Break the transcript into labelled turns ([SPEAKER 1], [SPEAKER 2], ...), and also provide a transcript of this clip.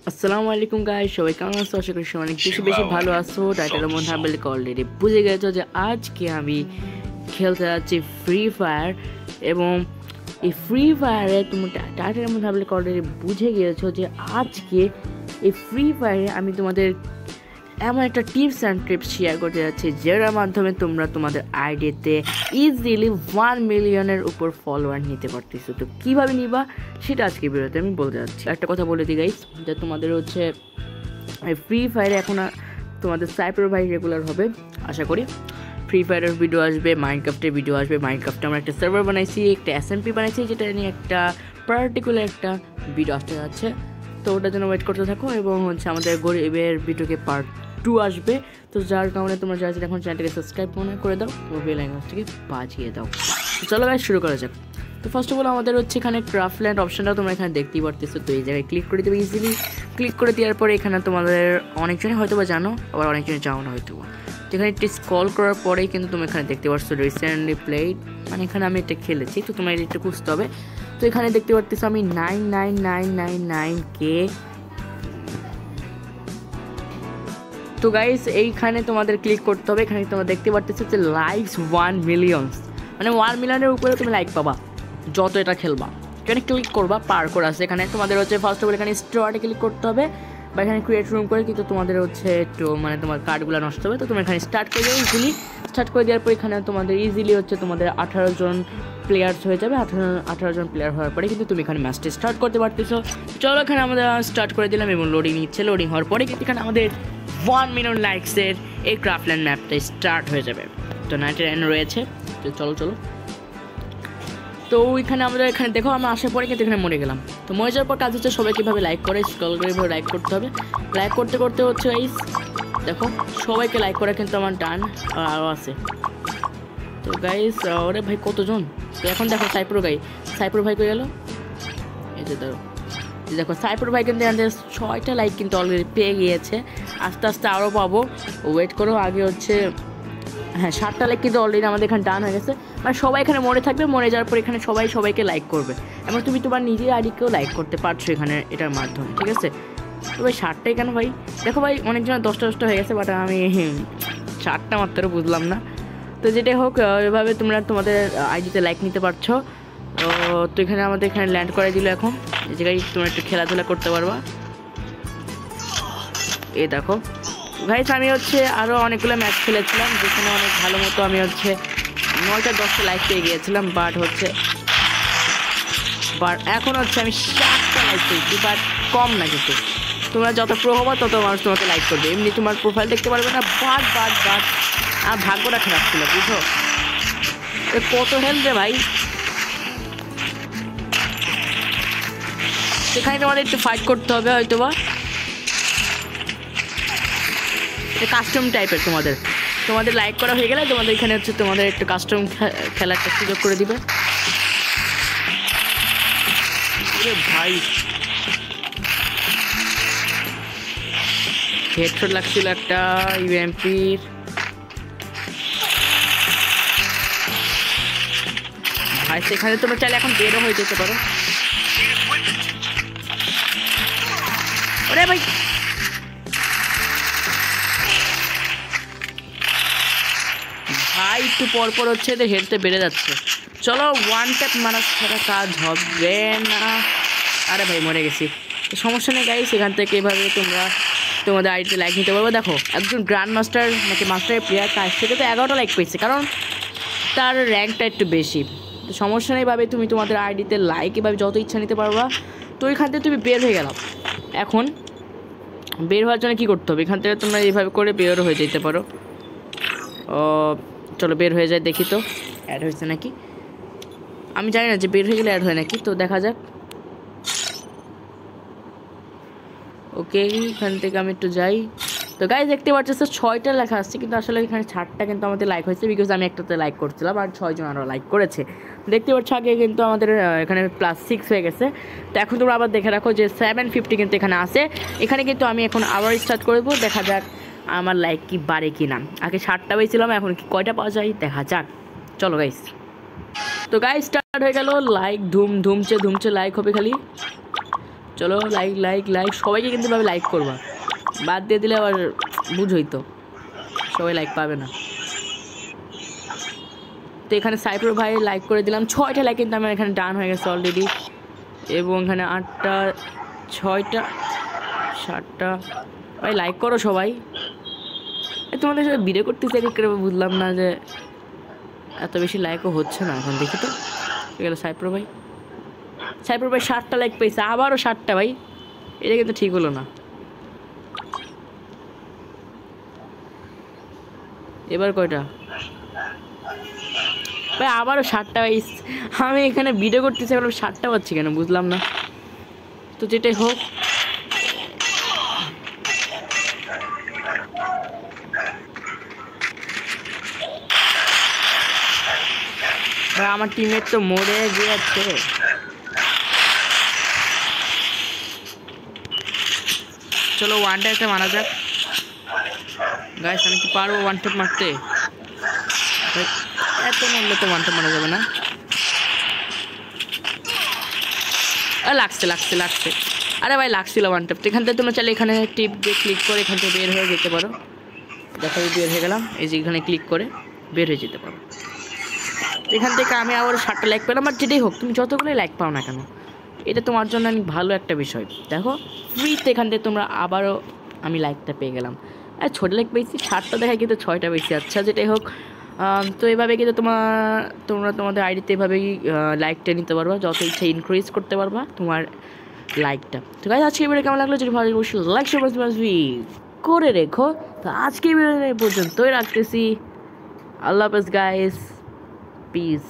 [SPEAKER 1] আসসালামু আলাইকুম গাইস, সবাই কেমন আছো? আশা করি সবাই অনেক বেশি বেশি ভালো আছো। টাইটেলের মধ্যে আমি অলরেডি বুঝে গেছো যে আজকে আমি খেলতে যাচ্ছি ফ্রি ফায়ার। এবং এই ফ্রি ফায়ারে তুমি টাইটেলের মধ্যে অলরেডি বুঝে গিয়েছো যে আজকে এই ফ্রি ফায়ারে আমি তোমাদের এমন একটা টিপস অ্যান্ড ট্রিপস শেয়ার করতে যাচ্ছি যেটার মাধ্যমে তোমরা তোমাদের আইডিতে ইজিলি 1 মিলিয়নের উপর ফলোয়ার নিতে পারতেছো। তো কীভাবে নিবা সেটা আজকে ভিডিওতে আমি বলতে যাচ্ছি। একটা কথা বলে দিই গাইস, যে তোমাদের হচ্ছে ফ্রি ফায়ারে এখন তোমাদের সাইপার ভাই রেগুলার হবে আশা করি। ফ্রি ফায়ারের ভিডিও আসবে, মাইনক্রাফটের ভিডিও আসবে। মাইনক্রাফটে আমরা একটা সার্ভার বানাইছি, একটা এসএমপি বানাইছি, যেটা নিয়ে একটা পার্টিকুলার একটা ভিডিও আসতে যাচ্ছে। তো ওটার জন্য ওয়েট করতে থাকো। এবং হচ্ছে আমাদের গরিবের ভিডিওকে পার্ট 2 আসবে। তো যার কারণে তোমরা যারা এখন চ্যানেলটাকে সাবস্ক্রাইব মনে করে দাও এবং বেল আইকনটাকে বাজিয়ে দাও। তো চলো গাইস শুরু করা যাক। তো ফার্স্ট অফ অল আমাদের হচ্ছে এখানে ক্রাফটল্যান্ড অপশনটাও তোমরা এখানে দেখতেই পারতেছো। তো এই জায়গায় ক্লিক করে দেবে ইজিলি। ক্লিক করে দেওয়ার পরে এখানে তোমাদের অনেকজনই হয়তো বা জানো, আবার অনেকজনই জানো না হয়তো। তো এখানে একটি স্ক্রল করার পরেই কিন্তু তুমি এখানে দেখতে পাচ্ছ রিসেন্টলি প্লেড, মানে এখানে আমি এটা খেলেছি। তো তোমার এটা খুঁজতে হবে। তো এখানে দেখতে পারতেছো আমি 99999K। তো গাইস এইখানে তোমাদের ক্লিক করতে হবে। এখানে তোমরা দেখতে পারতেছো যে লাইকস 1 মিলিয়ন, মানে 1 মিলিয়নের উপরে তুমি লাইক পাবা যত এটা খেলবা। এখানে ক্লিক করবা, পার করে আছে। এখানে তোমাদের হচ্ছে ফার্স্ট অফ অল এখানে স্টোরে ক্লিক করতে হবে, বা এখানে ক্রিয়েট রুম করে কিন্তু তোমাদের হচ্ছে একটু মানে তোমার কার্ডগুলো নষ্ট হবে। তো তুমি এখানে স্টার্ট করে দেবে ইজিলি। স্টার্ট করে দেওয়ার পর এখানে তোমাদের ইজিলি হচ্ছে তোমাদের 18 জন প্লেয়ার্স হয়ে যাবে। 18 জন প্লেয়ার হওয়ার পরে কিন্তু তুমি এখানে ম্যাচটা স্টার্ট করতে পারতেছো। চলো এখানে আমাদের স্টার্ট করে দিলাম এবং লোডিং নিচ্ছে। লোডিং হওয়ার পরে কিন্তু এখানে আমাদের 1 মিলিয়ন লাইকসের এই ক্রাফটল্যান্ড ম্যাপটা স্টার্ট হয়ে যাবে। তো 99 রয়েছে। তো চলো। তো ওইখানে আমরা এখানে দেখো আমরা আসার পরে কিন্তু এখানে মরে গেলাম। তো মরে যাওয়ার পর কাজ হচ্ছে সবাই কীভাবে লাইক করে, স্ক্রল করে এভাবে লাইক করতে হবে। লাইক করতে করতে হচ্ছে গাইস দেখো সবাইকে লাইক করা কিন্তু আমার ডান আরও আছে। তো গাইস ওরে ভাই কতজন। তো এখন দেখো সাইপ্রো ভাই কই গেল, এই যে দেখো সাইপ্রো ভাই কিন্তু 6টা লাইক কিন্তু অলরেডি পেয়ে গিয়েছে। আস্তে আস্তে আরও পাবো, ওয়েট করো। আগে হচ্ছে 7টা লাইক কিন্তু অলরেডি আমাদের এখানে ডান হয়ে গেছে। মানে সবাই এখানে মরে থাকবে, মরে যাওয়ার পর এখানে সবাইকে লাইক করবে। এবং তুমি তোমার নিজের আইডিকেও লাইক করতে পারছো এখানে এটার মাধ্যমে, ঠিক আছে। তো ভাই 7টাই কেন ভাই? দেখো ভাই অনেকজনের 10টা হয়ে গেছে, বাট আমি 7টা মাত্র বুঝলাম না। তো যেটাই হোক, এভাবে তোমরা তোমাদের আইডিতে লাইক নিতে পারছো। তো এখানে আমাদের এখানে ল্যান্ড করে দিল। এখন এই জায়গায় তোমরা একটু খেলাধুলা করতে পারবা। এই দেখো গাইস আমি হচ্ছে আরও অনেকগুলো ম্যাচ খেলেছিলাম, যেখানে অনেক ভালো মতো আমি হচ্ছে 9টা 10টা লাইক পেয়ে গিয়েছিলাম। বাট এখন হচ্ছে আমি 7টা লাইক পেয়েছি, বাট কম না। কিন্তু তোমরা যত প্রো হবা তত মানুষ তোমাকে লাইক করবে। এমনি তোমার প্রোফাইল দেখতে পারবে না। বাট আর ভাগ্যটা খারাপ ছিল, বুঝো। কত হেল্প রে ভাই। সেখানে তোমাদের একটু ফাইট করতে হবে হয়তো বা। কাস্টম টাইপের তোমাদের লাইক করা হয়ে গেলে তোমাদের এখানে হচ্ছে তোমাদের একটু কাস্টম খেলার একটা সুযোগ করে দিবে। ভাই হেডশট লাগছিল একটা ইউএমপির। ভাই সেখানে তোমরা চাইলে এখন বেরও হয়ে যেতে পারো। ওরে ভাই একটু পরপর হচ্ছে এদের হেডতে বেড়ে যাচ্ছে। চলো 1 ট্যাপ মারা ছাড়া কাজ হবে না। আরে ভাই মরে গেছি। সমস্যা নেই গাইস, সেখান থেকে এভাবে তোমরা তোমাদের আইডিতে লাইক নিতে পারবে। দেখো একজন গ্র্যান্ড মাস্টার নাকি মাস্টারের প্লেয়ার, তার থেকে তো 11টা লাইক পেয়েছে, কারণ তার র্যাঙ্কটা একটু বেশি। তো সমস্যা নেই ভাবে তুমি তোমাদের আইডিতে লাইক এভাবে যত ইচ্ছা নিতে পারবা। তো এখান থেকে তুমি বের হয়ে গেলাম। এখন বের হওয়ার জন্য কী করতে হবে? এখান থেকে তোমরা এইভাবে করে বের হয়ে যেতে পারো। চলো বের হয়ে যায়, দেখি তো অ্যাড হয়েছে নাকি। আমি জানি না যে বের হয়ে গেলে অ্যাড হয় নাকি, তো দেখা যাক। ওকে এখান থেকে আমি একটু যাই। তো গাইস দেখতে পাচ্ছ 6টা লেখা আসছে, কিন্তু আসলে এখানে 7টা কিন্তু আমাদের লাইক হয়েছে, বিকজ আমি একটাতে লাইক করছিলাম আর 6 জন আরও লাইক করেছে। দেখতে পাচ্ছ আগে কিন্তু আমাদের এখানে +6 হয়ে গেছে। তো এখন তোমরা আবার দেখে রাখো যে 750 কিন্তু এখানে আসে। এখানে কিন্তু আমি এখন আবার স্টার্ট করবো, দেখা যাক আমার লাইক কি বাড়ে কি না। আগে 7টা পেয়েছিলাম, এখন কি কয়টা পাওয়া যায় দেখা যাক। চলো গাইস। তো গাইস স্টার্ট হয়ে গেল। লাইক ধুমছে লাইক হবে খালি। চলো লাইক লাইক লাইক সবাইকে কিন্তু ভাবে লাইক করবা, বাদ দিয়ে দিলে আবার বুঝোই তো সবাই লাইক পাবে না। তো এখানে সাইপ্রো ভাই লাইক করে দিলাম, 6টা লাইক কিন্তু আমার এখানে ডান হয়ে গেছে অলরেডি। এবং এখানে 8টা 6টা 7টা ভাই লাইক করো সবাই। তোমাদের সাথে ভিডিও করতেছি এক করে বুঝলাম না যে এত বেশি লাইকও হচ্ছে না এখন, দেখি তো গেল সাইপ্রো ভাই। সাইপ্রো ভাই 7টা লাইক পেয়েছে, আবারও 7টা ভাই, এটা কিন্তু ঠিক হলো না। এবার কয়টা ভাই? আবারও 7টা ভাই। আমি এখানে ভিডিও করতেছি এখন 7টা পাচ্ছি কেন বুঝলাম না। তো যেটাই হোক ভাই, আমার টিমের তো মরে গিয়েছে। চলো ওয়ান ট্যাপটা মারা যাক গাইস। আমি কি পারবো ওয়ান ট্যাপ মারতে? এত মারলে তো ওয়ান ট্যাপ মারা যাবে না। লাগছে লাগছে লাগছে, আরে ভাই লাগছিল ওয়ান ট্যাপ। এখান থেকে তোমরা চাইলে এখানে টিপ দিয়ে ক্লিক করে এখান থেকে বের হয়ে যেতে পারো। দেখো বের হয়ে গেলাম, এই যে এখানে ক্লিক করে বের হয়ে যেতে পারো। এখান থেকে আমি আবার 7টা লাইক পেলাম। আর যেটাই হোক তুমি যতগুলোই লাইক পাও না কেন, এটা তোমার জন্য অনেক ভালো একটা বিষয়। দেখো ফ্রিতে এখান থেকে তোমরা আবারও আমি লাইকটা পেয়ে গেলাম। আর ছোটো লাইক পেয়েছি 7টা দেখায় কিন্তু 6টা পেয়েছি। আচ্ছা যেটাই হোক, তো এভাবে কিন্তু তোমরা তোমাদের আইডিতে এভাবেই লাইকটা নিতে পারবা, যত ইচ্ছা ইনক্রিজ করতে পারবা তোমার লাইকটা। তো গাইস আজকে ভিডিও কেমন লাগলো যদি ভালো অবশ্যই লাইক শেয়ার করে রেখো। তো আজকে ভিডিও পর্যন্তই রাখতেছি। আল্লাহ হাফেজ গাইস, পিস।